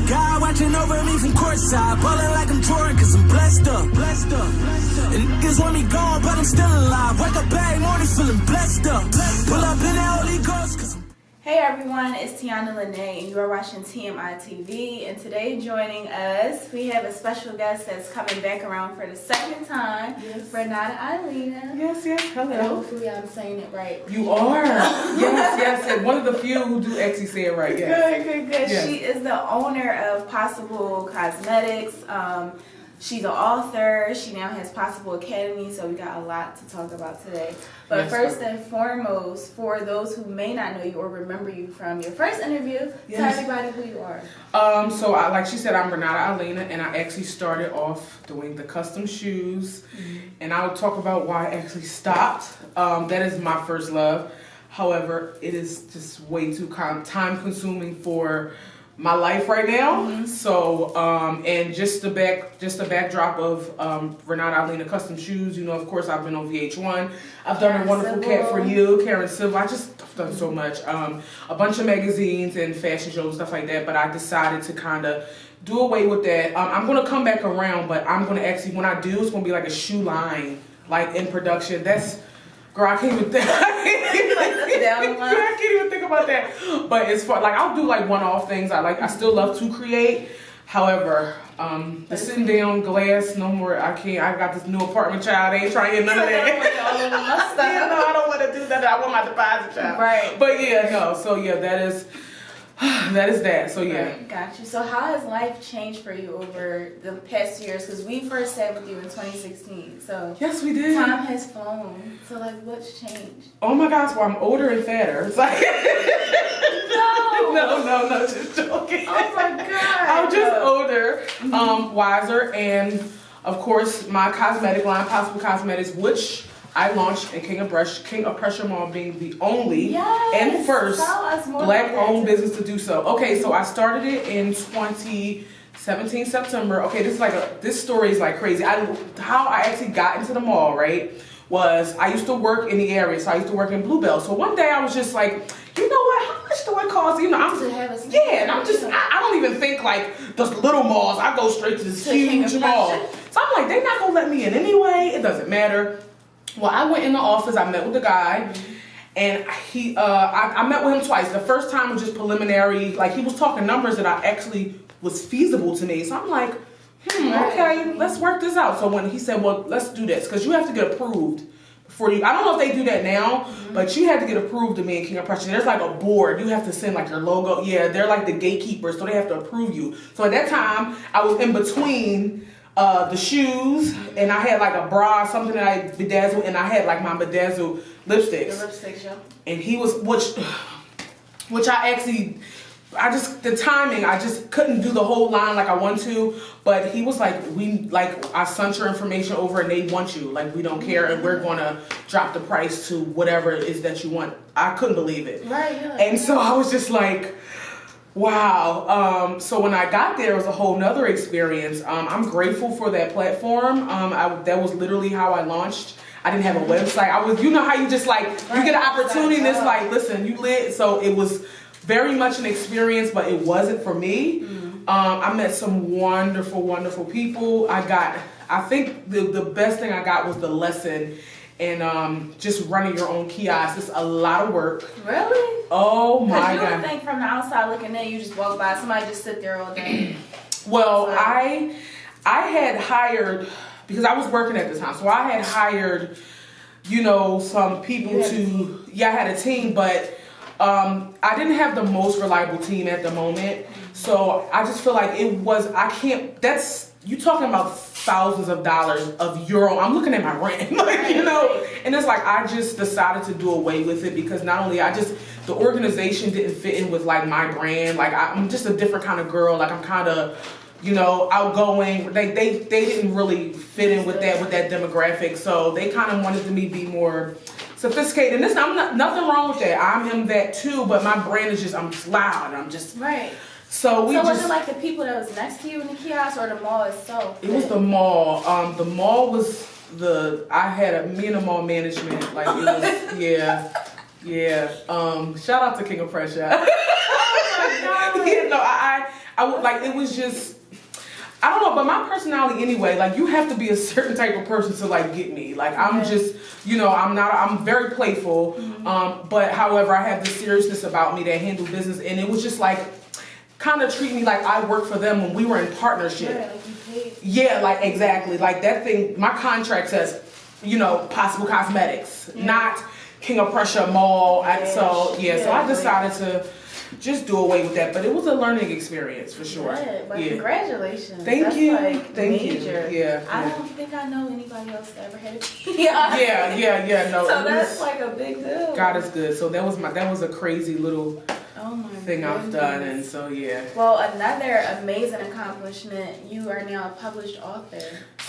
God watching over me from courtside. Ballin' like I'm Jordan, cause I'm blessed up. And niggas want me gone, but I'm still alive. Wake up every morning feeling blessed up. Pull up in that Holy Ghost, cause I'm... Hey everyone, it's Tiana, Lanee, and you are watching TMITV. And today joining us, we have a special guest that's coming back around for the second time. Yes. Renata Eileena. Yes, hello. And hopefully I'm saying it right. You are. yes. And one of the few who do actually say it right. Yes. Good. Yes. She is the owner of Possible Cosmetics. She's an author. She now has Possible Academy, so we got a lot to talk about today. But yes, first and foremost, for those who may not know you or remember you from your first interview, tell everybody who you are. So like she said, I'm Renata Eileena, and I actually started off doing the custom shoes, and I'll talk about why I actually stopped. That is my first love. However, it is just way too time consuming for my life right now. So and just the backdrop of Renata Eileena Custom Shoes, you know, of course I've been on VH1. I've done A Wonderful Cat for You, Karen Civil. I've done so much. A bunch of magazines and fashion shows, stuff like that, but I decided to kind of do away with that. I'm gonna come back around, but I'm gonna actually, when I do, it's gonna be like a shoe line, like in production. That's, girl, I can't even think. I can't even think about that. But it's fun. Like, I'll do like one-off things. I still love to create. However, the sitting down glass, no more. I can't. I got this new apartment, child. I ain't trying to get none of that. I don't want to do that. I want my deposit, child. Right. But yeah, no. So yeah, that is that. So yeah. Right, got you. So how has life changed for you over the past years? Because we first sat with you in 2016. So yes, we did. Time has flown. So like, what's changed? Oh my gosh, well, I'm older and fatter. It's like no, just joking. Oh my God. I'm just older, wiser, and of course my cosmetic line, Possible Cosmetics, which I launched in King of Pressure Mall, being the only and first Black-owned business to do so. Okay, so I started it in 2017 September. Okay, this story is like crazy. How I actually got into the mall, right, was I used to work in the area, so I used to work in Bluebell. So one day I was just like, you know what? How much do it cost? You know, I don't even think like those little malls. I go straight to this huge mall. So I'm like, they're not gonna let me in anyway. It doesn't matter. Well, I went in the office. I met with the guy, and I met with him twice. The first time was just preliminary. Like, he was talking numbers that I actually was feasible to me. So I'm like, okay, let's work this out. So when he said, well, let's do this, because you have to get approved before you. I don't know if they do that now, but you had to get approved to me in King of Pressure. There's like a board. You have to send like your logo. Yeah, they're like the gatekeepers, so they have to approve you. So at that time, I was in between the shoes, and I had like a bra, something that I bedazzled, and I had like my bedazzled lipsticks. The lipsticks, yeah. And he was, which the timing, I just couldn't do the whole line like I want to, but he was like, I sent your information over and they want you, like, we don't care, and we're gonna drop the price to whatever it is that you want. I couldn't believe it. Right, yeah. And so I was just like, wow. So when I got there, it was a whole nother experience. I'm grateful for that platform. That was literally how I launched. I didn't have a website. You know how you just like, you get an opportunity and it's like, listen, you lit. So it was very much an experience, but it wasn't for me. I met some wonderful, wonderful people. I think the best thing I got was the lesson. And just running your own kiosk, it's a lot of work. Really? Oh my God. Because you would think from the outside looking in, you just walk by, somebody just sit there all day. Well, I had hired, because I was working at the time, so I had hired, you know, some people I had a team, but I didn't have the most reliable team at the moment. So I just feel like you talking about thousands of dollars of euro. I'm looking at my rent, like, you know, and it's like, I just decided to do away with it because not only the organization didn't fit in with like my brand. Like, I'm just a different kind of girl. Like, I'm kind of, you know, outgoing. They didn't really fit in with that demographic. So they kind of wanted me to be more sophisticated. And nothing wrong with that. I am that too, but my brand is just, I'm loud. I'm just right. So was it like the people that was next to you in the kiosk or the mall itself? It was the mall. The mall was me and the mall management. Like, it was, yeah. Shout out to King of Pressure. Oh my God. You know, I would like, it was just, I don't know, but my personality anyway, like you have to be a certain type of person to like get me. Like I'm just, you know, I'm very playful. But however, I have this seriousness about me that handle business, and it was just like, kind of treat me like I work for them when we were in partnership. Right, like you paid. Yeah, like exactly. Like that thing, my contract says, you know, Possible Cosmetics, not King of Prussia Mall. So I decided to just do away with that, but it was a learning experience for sure. Good, but congratulations. Thank you. Like Thank major. you. Yeah. I don't think I know anybody else that ever had it. No. So that's like a big deal. God is good. So that was a crazy little thing I've done, and so Well, another amazing accomplishment. You are now a published author.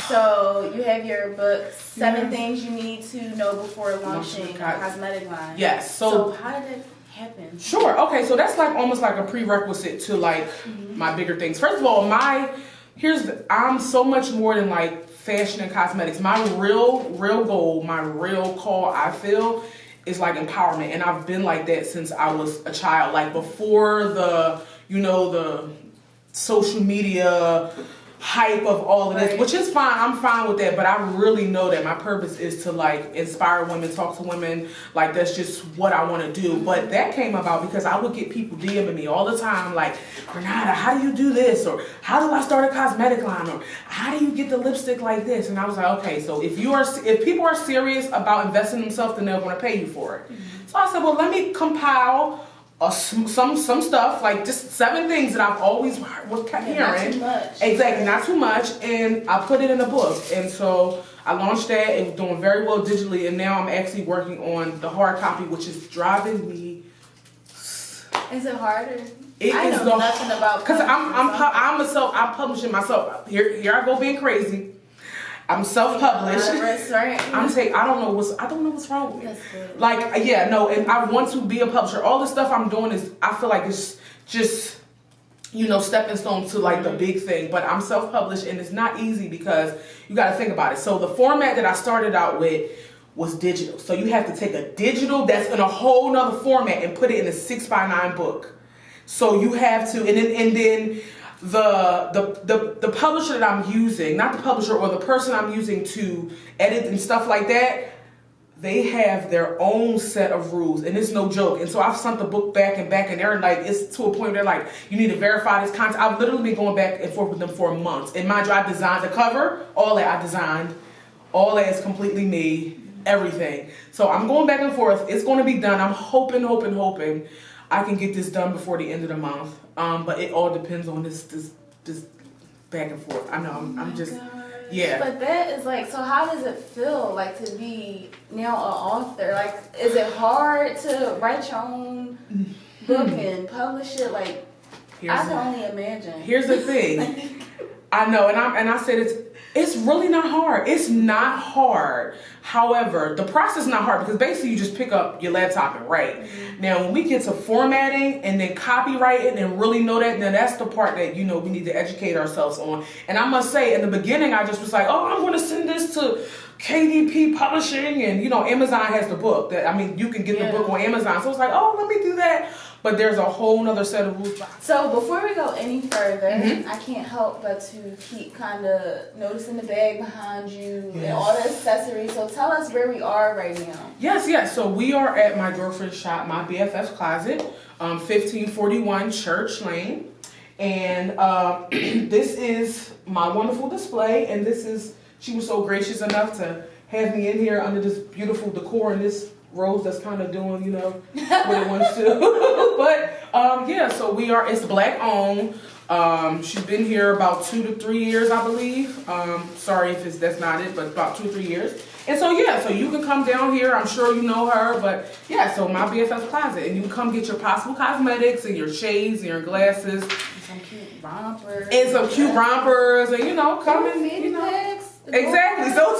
So you have your book, 7 Things You Need to Know Before Launching a Cosmetic Line. Yes. So how did that happen? Sure. Okay. So that's like almost like a prerequisite to like my bigger things. First of all, I'm so much more than like fashion and cosmetics. My real goal, my real call, I feel, is like empowerment, and I've been like that since I was a child. Like before the social media hype of all of this, which is fine. I'm fine with that, but I really know that my purpose is to like inspire women, talk to women. Like that's just what I want to do. But that came about because I would get people DMing me all the time, like, Renata, how do you do this? Or how do I start a cosmetic line? Or how do you get the lipstick like this? And I was like, okay, so if people are serious about investing in themselves, then they're going to pay you for it. So I said, well, let me compile some stuff, like just 7 things that I've always kept hearing. Not too much. Exactly, not too much, and I put it in a book. And so I launched that. It was doing very well digitally, and now I'm actually working on the hard copy, which is driving me. Is it harder? I know nothing about because I'm publishing myself. Here I go being crazy. I'm self-published. Right. I don't know what's wrong with me. That's good. Like, and I want to be a publisher. All the stuff I'm doing is, I feel like it's just, stepping stones to like the big thing. But I'm self-published, and it's not easy because you got to think about it. So the format that I started out with was digital. So you have to take a digital that's in a whole nother format and put it in a 6x9 book. So you have to, and then the publisher that I'm using, not the publisher, or the person I'm using to edit and stuff like that, they have their own set of rules, and it's no joke. And so I've sent the book back, and they're like, it's to a point where they're like, you need to verify this content. I've literally been going back and forth with them for months. And mind you, I designed the cover, all that I designed, all that is completely me, everything. So I'm going back and forth. It's going to be done. I'm hoping I can get this done before the end of the month. But it all depends on this back and forth. I know I'm just, yeah. But that is like, so how does it feel like to be now an author? Like, is it hard to write your own book and publish it? Like, I can only imagine. Here's the thing. I know, and I said it's really not hard. It's not hard. However, the process is not hard because basically you just pick up your laptop and write. Now, when we get to formatting and then copywriting and really know that, then that's the part that, we need to educate ourselves on. And I must say, in the beginning, I just was like, oh, I'm going to send this to KDP Publishing, and, Amazon has the book. You can get the book on Amazon. So it's like, oh, let me do that. But there's a whole nother set of rules. So before we go any further, I can't help but to keep kind of noticing the bag behind you and all the accessories. So tell us where we are right now. Yes. So we are at my girlfriend's shop, my BFF's Closet, 1541 Church Lane. And this is my wonderful display. And she was so gracious enough to have me in here under this beautiful decor and this rose that's kind of doing, what it wants to. But, so it's Black owned. She's been here about 2 to 3 years, I believe. Sorry if that's not it, but about 2 or 3 years. And so, so you can come down here. I'm sure you know her, but so my BFF's Closet. And you can come get your Possible Cosmetics and your shades and your glasses. And some cute rompers. And come and, Exactly. So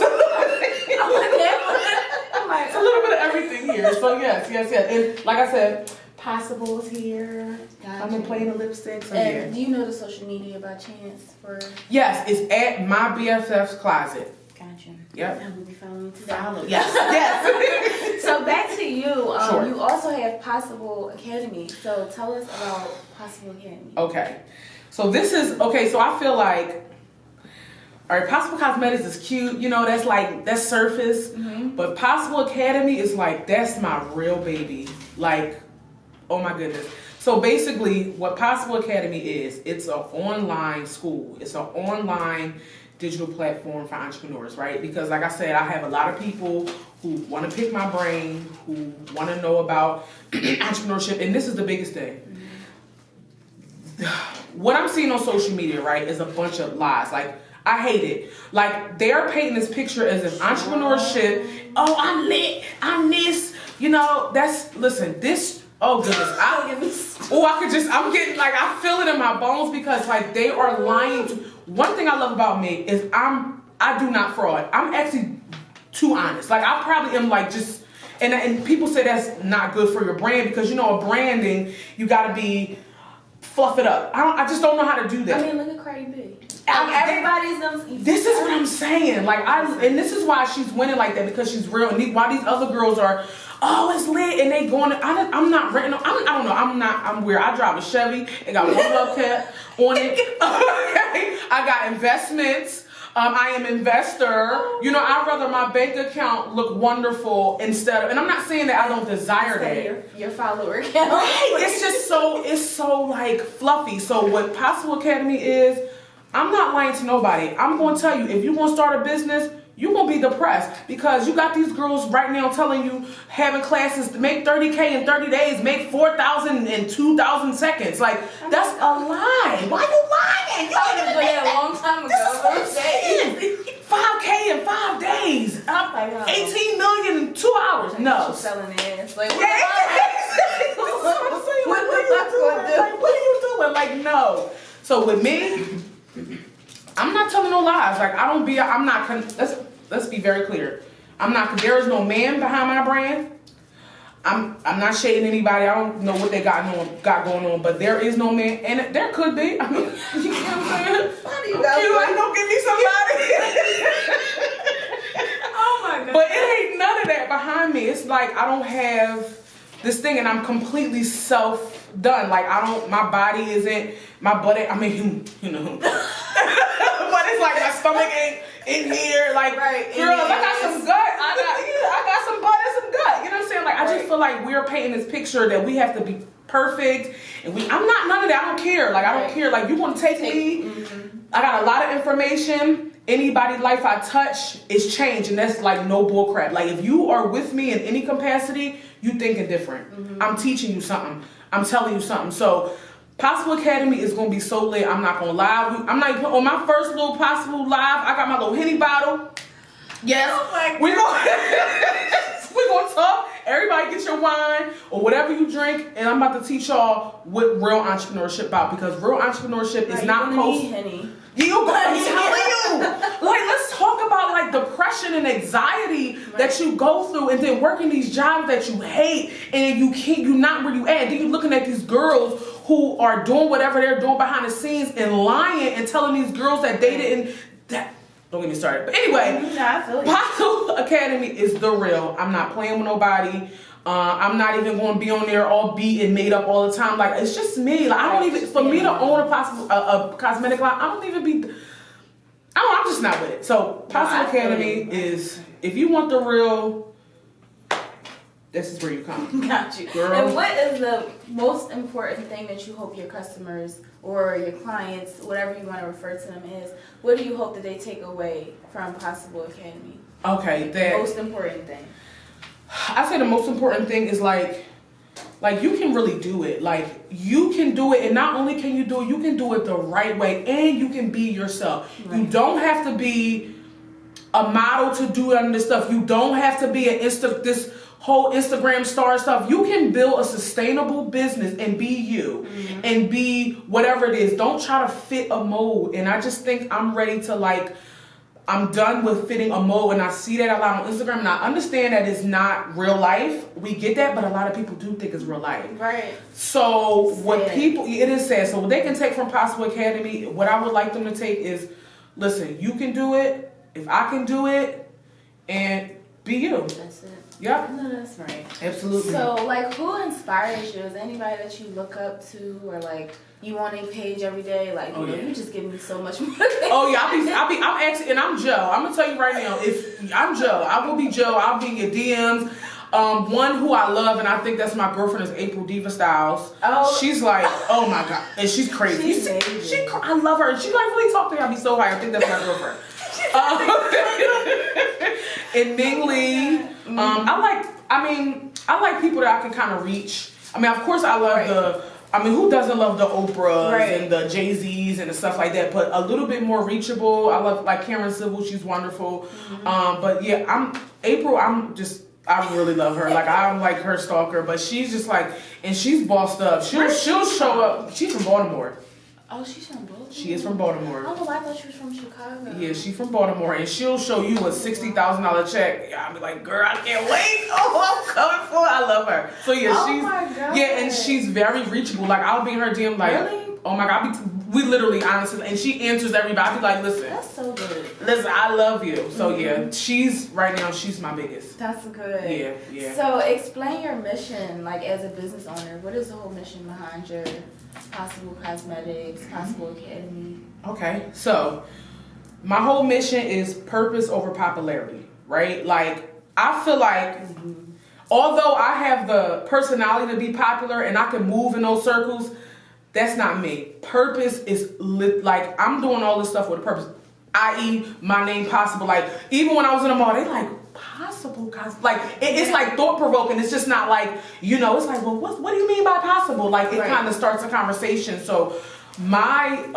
it's a little bit of everything here. So yes. And like I said, Possible's here. Gotcha. I'm playing the lipstick. So and do you know the social media by chance for? Yes, it's at my BFF's Closet. Gotcha. Yep. I will be following today. Yes. So back to you. Sure. You also have Possible Academy. So tell us about Possible Academy. Okay. So this is, okay, so I feel like, all right, Possible Cosmetics is cute. You know, that's surface. Mm-hmm. But Possible Academy is like, that's my real baby. Like, oh my goodness. So basically, what Possible Academy is, it's an online school. It's an online digital platform for entrepreneurs, right? Because like I said, I have a lot of people who want to pick my brain, who want to know about entrepreneurship, and this is the biggest thing. What I'm seeing on social media, right, is a bunch of lies. Like, I hate it. Like, they're painting this picture as if entrepreneurship, oh, I'm lit, I'm this, you know, listen, this, oh goodness, I'm getting, like, I feel it in my bones because, like, they are lying. One thing I love about me is I do not fraud. I'm actually too honest. Like, I probably am, like, just, and people say that's not good for your brand because, you know, a branding, you gotta be, fluff it up. I just don't know how to do that. I mean, look at Cardi B. Everybody's This is what I'm saying. Like, and this is why she's winning like that, because she's real. And why these other girls are, oh, it's lit, and they going. I'm not renting. I don't know. I'm weird. I drive a Chevy. It got one love cap on it. Okay. I got investments. I am investor. You know, I'd rather my bank account look wonderful instead of, and I'm not saying that I don't desire that. Your follower count. Right. It's so like fluffy. So what Possible Academy is, I'm not lying to nobody. I'm going to tell you, if you're going to start a business, you're going to be depressed because you got these girls right now telling you having classes to make 30K in 30 days, make 4,000 in 2,000 seconds. Like, that's a lie. Why you lying? I was doing that a long time ago. This is what I'm saying. 5K in 5 days. 18 million in 2 hours. No. She's selling ass. Like, what are you doing? Like, no. So with me, I'm not telling no lies. Like, let's be very clear. There is no man behind my brand. I'm not shading anybody. I don't know what they got going on, but there is no man, and there could be. I mean, you know what I'm saying? Like, don't give me somebody. Oh my God. But it ain't none of that behind me. It's like I don't have this thing, and I'm completely self-done. Like, my body isn't, my butt ain't, I mean, you know. But it's like my stomach ain't in here. Like, right, girl, I got some gut. I got some butt and some gut. You know what I'm saying? Like, I just feel like we're painting this picture that we have to be perfect. And I'm not none of that. I don't care. Like, I don't care. Like, you want to take me. Mm-hmm. I got a lot of information. Anybody's life I touch is change. And that's like no bull crap. Like, if you are with me in any capacity, you thinking different. Mm-hmm. I'm teaching you something. I'm telling you something. So, Possible Academy is going to be so lit. I'm not going to lie. I'm not even on my first little Possible Live. I got my little Henny bottle. Yes. Oh we're going to talk. Everybody get your wine or whatever you drink. And I'm about to teach y'all what real entrepreneurship about. Because real entrepreneurship is not Henny. I'm telling you. Like, let's talk about like depression and anxiety that you go through, and then working these jobs that you hate, and you're not where you at. Then you're looking at these girls who are doing whatever they're doing behind the scenes and lying and telling these girls that they didn't. Don't get me started. But anyway, Possible Academy is the real. I'm not playing with nobody. I'm not even going to be on there all beat and made up all the time. Like, it's just me. Like, I don't even, for me to own a cosmetic line, I'm just not with it. So Possible Academy is, if you want the real, this is where you come. Got you. Girl. And what is the most important thing that you hope your customers or your clients, whatever you want to refer to them as, what do you hope that they take away from Possible Academy? Okay, the most important thing. I say the most important thing is like you can really do it. Like, you can do it, and not only can you do it, you can do it the right way, and you can be yourself. Right. You don't have to be a model to do any of this stuff. You don't have to be this whole Instagram star stuff. You can build a sustainable business and be you, mm-hmm. and be whatever it is. Don't try to fit a mold. And I just think I'm ready to I'm done with fitting a mold, and I see that a lot on Instagram, and I understand that it's not real life. We get that, but a lot of people do think it's real life. Right. So it is sad. So what they can take from Possible Academy, what I would like them to take is, listen, you can do it, if I can do it, and be you. That's it. Yep. No, that's right. Absolutely. So, like, who inspires you? Is anybody that you look up to, or like you on a page every day? Like, you just give me so much more. Oh yeah, I'm actually, and I'm Joe. I'm gonna tell you right now. If I'm Joe, I will be Joe. I'll be in your DMs. One who I love, and I think that's my girlfriend, is April Diva Styles. Oh, she's like, oh my god, and she's crazy. I love her. She like really talk to me. I'll be so high. I think that's my girlfriend. And Ning Lee. I like people that I can kind of reach. I mean, of course, I love who doesn't love the Oprahs and the Jay-Z's and the stuff like that, but a little bit more reachable. I love, like, Karen Civil. She's wonderful. But yeah, I really love her. Like, I'm like her stalker, but she's just like, and she's bossed up. She'll show up. She's from Baltimore. Oh, she's from Baltimore? She is from Baltimore. Oh, I thought she was from Chicago. Yeah, she's from Baltimore, and she'll show you a $60,000 check. I'll be like, girl, I can't wait. Oh, I'm coming for it. I love her. So yeah, my God. Yeah, and she's very reachable. Like, I'll be in her DM like, really? Oh my God, we literally, honestly, and she answers everybody. I'll be like, listen. That's so good. Listen, I love you. So yeah, she's my biggest. That's good. Yeah. So explain your mission, like, as a business owner. What is the whole mission behind your Possible Cosmetics, Possible Academy? Okay, so my whole mission is purpose over popularity, right? Like, I feel like although I have the personality to be popular and I can move in those circles, that's not me. Purpose is like, I'm doing all this stuff with a purpose, i.e. my name Possible. Like, even when I was in the mall, they like, Possible, like, it's like thought-provoking. It's just not like, it's like, well, what do you mean by possible? Like, it kind of starts a conversation. So my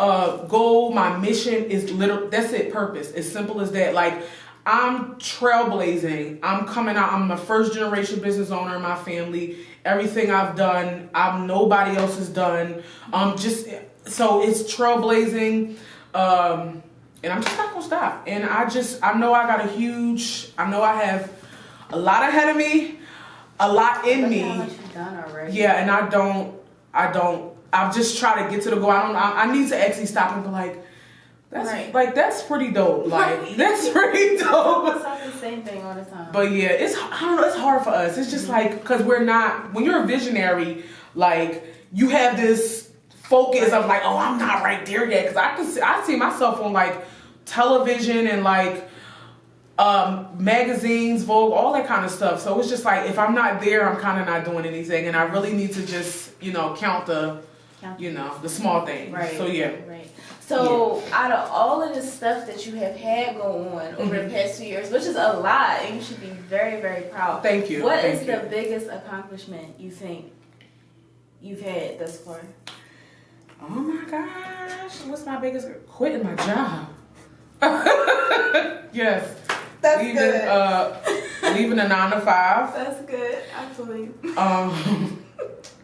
goal, my mission is that's it, purpose. As simple as that. Like, I'm trailblazing. I'm coming out. I'm a first-generation business owner in my family. Everything I've done, nobody else has done. So it's trailblazing. And I'm just not gonna stop. And I know I I have a lot ahead of me, a lot in me. How much you've done already. Yeah, and I just try to get to the goal. I need to actually stop and be like, that's pretty dope. Like, that's pretty dope. I the same thing all the time. But yeah, it's hard for us. It's just like, because when you're a visionary, like, you have this focus of like, oh, I'm not right there yet, because I see myself on like television and like magazines, Vogue, all that kind of stuff. So it's just like, if I'm not there, I'm kind of not doing anything, and I really need to just count the small things. Right. So yeah. Right. So out of all of the stuff that you have had go on over the past 2 years, which is a lot, and you should be very, very proud. Thank you. What is the biggest accomplishment you think you've had thus far? Oh my gosh, what's my biggest? Quitting my job. Yes. That's good. Leaving a 9 to 5. That's good. Absolutely.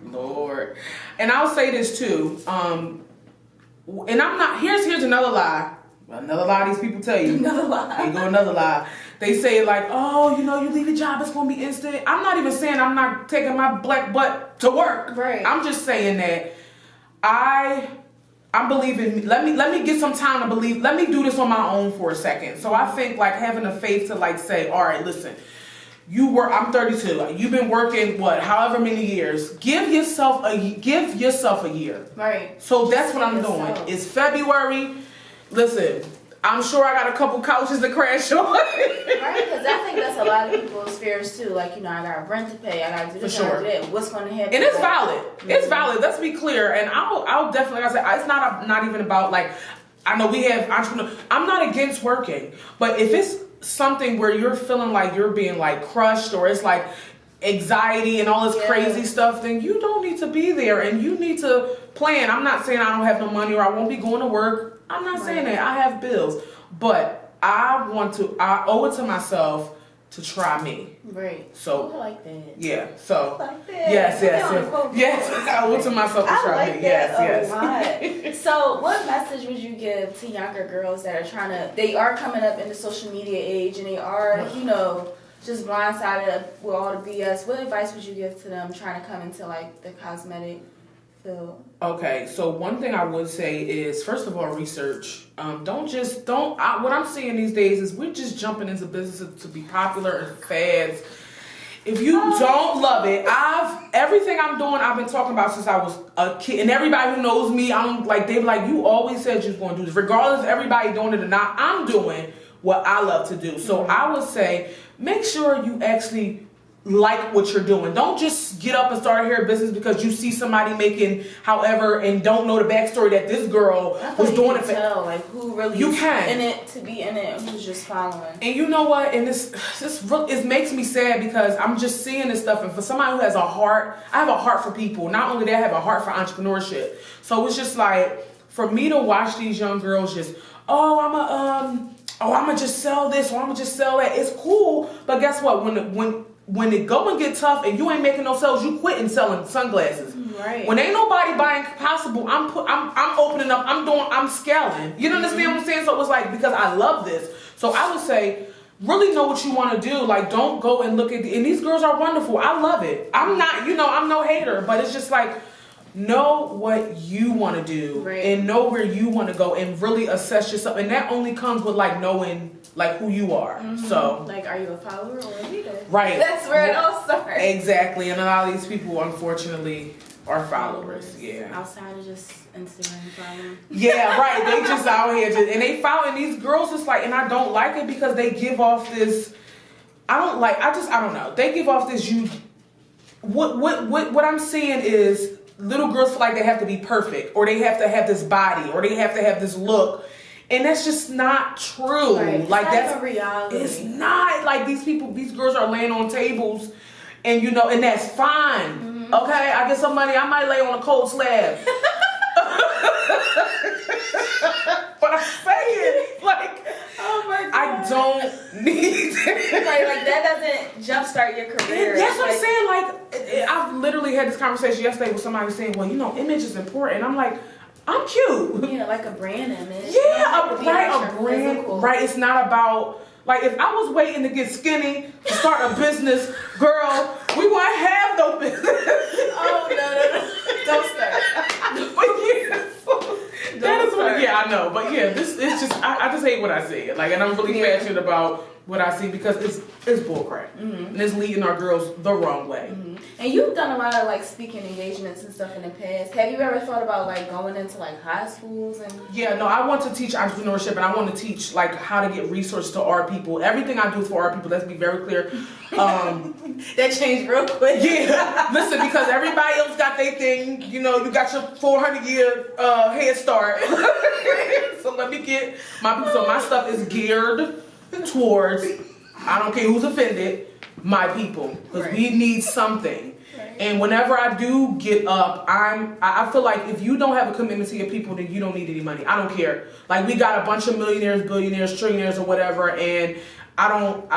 Lord. And I'll say this too. And I'm not, here's another lie. Another lie these people tell you. Another lie. They go another lie. They say like, oh, you leave a job, it's gonna be instant. I'm not even saying I'm not taking my black butt to work. Right. I'm just saying that I believe in, let me get some time to believe, let me do this on my own for a second. So I think like having the faith to like say, all right, listen, I'm 32. You've been working however many years. Give yourself a year. Right. So that's what I'm doing. It's February. Listen, I'm sure I got a couple couches to crash on. Right, because I think that's a lot of people's fears too. Like, I got rent to pay. I got to do this. For sure. I gotta do that. What's going to happen? And it's valid. Mm-hmm. It's valid. Let's be clear. And I'll definitely, like I said, it's not even about like, I know we have entrepreneurs. I'm not against working, but if it's something where you're feeling like you're being like crushed, or it's like anxiety and all this crazy stuff, then you don't need to be there, and you need to plan. I'm not saying I don't have no money or I won't be going to work. I'm not saying that. I have bills, but I owe it to myself to try me. Right. So I like that. Yeah. So I like that. Yes. I owe it to myself to try like me. Yes. So what message would you give to younger girls that are they are coming up in the social media age, and they are, just blindsided with all the BS? What advice would you give to them trying to come into like the cosmetic field? Okay, so one thing I would say is, first of all, research. What I'm seeing these days is we're just jumping into businesses to be popular and fads. If you don't love it, everything I'm doing, I've been talking about since I was a kid. And everybody who knows me, I'm like, they be like, you always said you was going to do this. Regardless of everybody doing it or not, I'm doing what I love to do. So I would say, make sure you actually like what you're doing. Don't just get up and start a hair business because you see somebody making however and don't know the backstory that this girl was doing it for. Tell, like, who really you is can. in it to be in it, who's just following. And you know what? And it makes me sad because I'm just seeing this stuff. And for somebody who has a heart, I have a heart for people. Not only that, I have a heart for entrepreneurship. So it's just like, for me to watch these young girls just, I'm gonna just sell this or I'm gonna just sell that. It's cool, but guess what? When it go and get tough and you ain't making no sales, you quitting selling sunglasses. Right. When ain't nobody buying Possible, I'm opening up, I'm scaling. You understand what I'm saying? So it was like, because I love this. So I would say, really know what you want to do. Like, don't go and look at and these girls are wonderful. I love it. I'm not, I'm no hater, but it's just like, know what you want to do and know where you want to go and really assess yourself. And that only comes with like knowing like who you are. So like, are you a follower or a leader? Right. That's where it all starts. Exactly. And a lot of these people unfortunately are followers. Yeah. Outside of just Instagram following. Yeah, right. They just out here and they following these girls. It's like, and I don't like it because they give off this. I don't know. They give off this. What I'm seeing is, little girls feel like they have to be perfect, or they have to have this body, or they have to have this look, and that's just not true. Right. Like, that's a reality. It's not like these girls are laying on tables, and and that's fine. Okay, I get some money, I might lay on a cold slab. But I'm saying, like, oh my God, I don't need like that doesn't jumpstart your career. That's what I'm saying. Like, I've literally had this conversation yesterday with somebody saying, well, image is important. I'm like, I'm cute. Yeah, like a brand image. Yeah, a brand. Physical. Right. It's not about, like, if I was waiting to get skinny to start a business, girl, we wouldn't have no business. Oh, no. Don't start. But yeah, that is what, yeah, I know. But yeah, this is just, I just hate what I see. Like, and I'm really passionate about what I see because it's bullcrap. And it's leading our girls the wrong way. And you've done a lot of like speaking engagements and stuff in the past. Have you ever thought about like going into like high schools and? Yeah, no, I want to teach entrepreneurship and I want to teach like how to get resources to our people. Everything I do is for our people. Let's be very clear. That changed real quick. Yeah, listen, because everybody else got their thing. You got your 400-year head start. So let me get my people. So my stuff is geared towards, I don't care who's offended, my people, because we need something. And whenever I do get up, I feel like if you don't have a commitment to your people, then you don't need any money. I don't care. Like, we got a bunch of millionaires, billionaires, trillionaires, or whatever, and I don't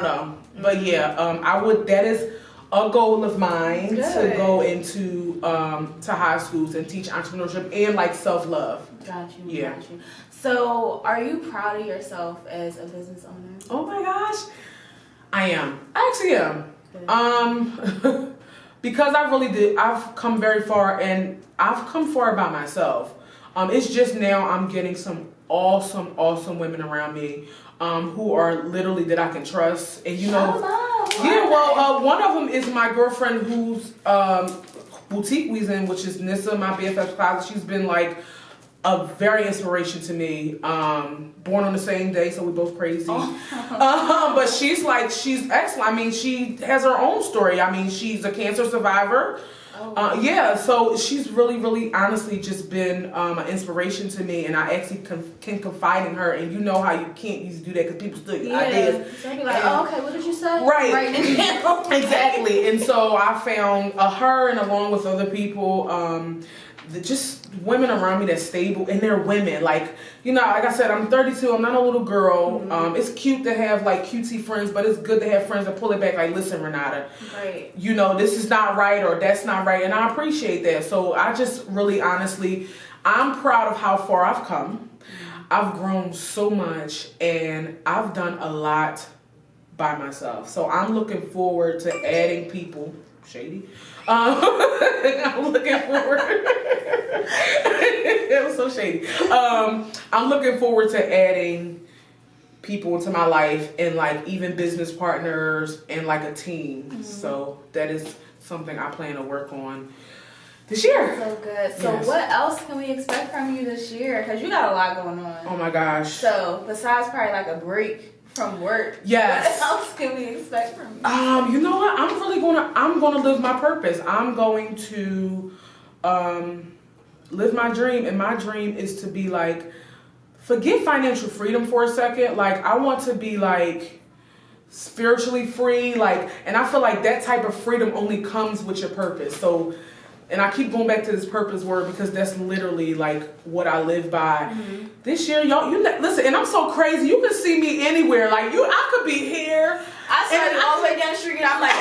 know. But yeah, that is a goal of mine to go into to high schools and teach entrepreneurship and like self-love. Got you. Yeah. Got you. So, are you proud of yourself as a business owner? Oh my gosh, I am. I actually am. Because I really did. I've come very far, and I've come far by myself. It's just now I'm getting some awesome women around me who are literally that I can trust. And one of them is my girlfriend whose boutique we's in, which is Nissa, my BFF closet. She's been like a very inspiration to me. Born on the same day, so we both crazy. But she's excellent. I mean, she has her own story. I mean, she's a cancer survivor. So she's really honestly just been an inspiration to me, and I actually can confide in her. And you know how you can't use to do that because people still get ideas. So I'd be like, okay, what did you say? Right. Exactly. And so I found her, and along with other people, just women around me that's stable, and they're women. Like, like I said, I'm 32. I'm not a little girl. It's cute to have like cutesy friends, but it's good to have friends that pull it back. Like, listen, Renata, right? This is not right, or that's not right, and I appreciate that. So I just really, honestly, I'm proud of how far I've come. I've grown so much, and I've done a lot by myself. So I'm looking forward to adding people. Shady. I'm looking forward. It was so shady. I'm looking forward to adding people into my life, and like even business partners and like a team. So that is something I plan to work on this year. So good. So what else can we expect from you this year? Because you got a lot going on. Oh my gosh. So besides probably like a break from work, yes, what else can we expect from you? You know what? I'm gonna live my purpose. I'm going to live my dream, and my dream is to be like, forget financial freedom for a second. Like, I want to be like spiritually free, like, and I feel like that type of freedom only comes with your purpose. So, and I keep going back to this purpose word because that's literally like what I live by. This year, y'all, listen, and I'm so crazy. You can see me anywhere. Like, I could be here. I saw you all the way down the street, and I'm like,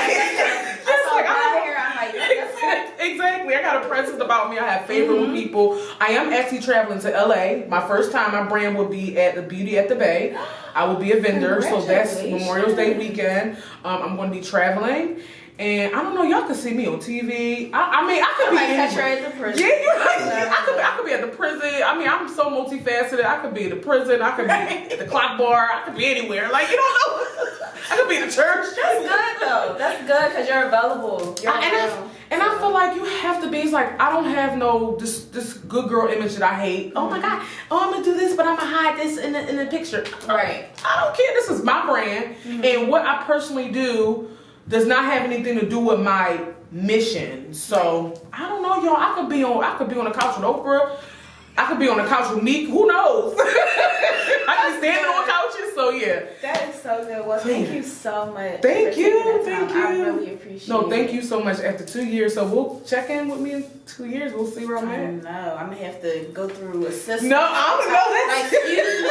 exactly. I got a presence about me. I have favor with people. I am actually traveling to LA. My first time, my brand will be at the Beauty at the Bay. I will be a vendor, so that's Memorial Day weekend. I'm going to be traveling. And I don't know, y'all can see me on TV. I mean, I could be catch her at the prison. Yeah, you're right. I could be at the prison. I mean, I'm so multifaceted. I could be at the prison. I could be at the clock bar. I could be anywhere. Like, you don't know. I could be in the church. That's good though. That's good because you're available. And I feel like you have to be. It's like, I don't have this good girl image that I hate. Oh my God. Oh, I'm gonna do this, but I'm gonna hide this in the picture. Right. I don't care. This is my brand, and what I personally do does not have anything to do with my mission. So I don't know, y'all. I could be on the couch with Oprah. I could be on the couch with Meek. Who knows? I can stand on couches. So yeah. That is so good. Well, thank you so much. Thank you. I really appreciate it. No, thank you so much. After 2 years, so we'll check in with me in 2 years. We'll see where I'm at. No, I'm gonna have to go through a system. No, I don't know that. Like, excuse me,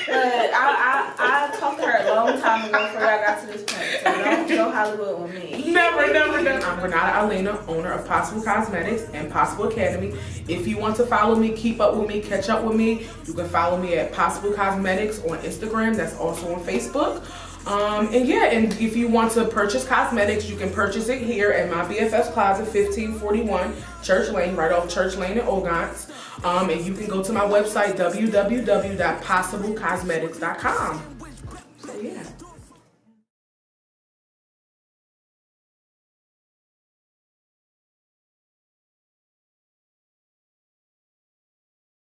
but I talked to her a long time ago before I got to this point. So don't go Hollywood with me. Never. I'm Renata Eileena, owner of Possible Cosmetics and Possible Academy. If you want to follow me, keep up with me, catch up with me, you can follow me at Possible Cosmetics on Instagram. That's also on Facebook. And if you want to purchase cosmetics, you can purchase it here at my BFF's Closet, 1541 Church Lane, right off Church Lane in Ogons. And you can go to my website, www.possiblecosmetics.com. So yeah.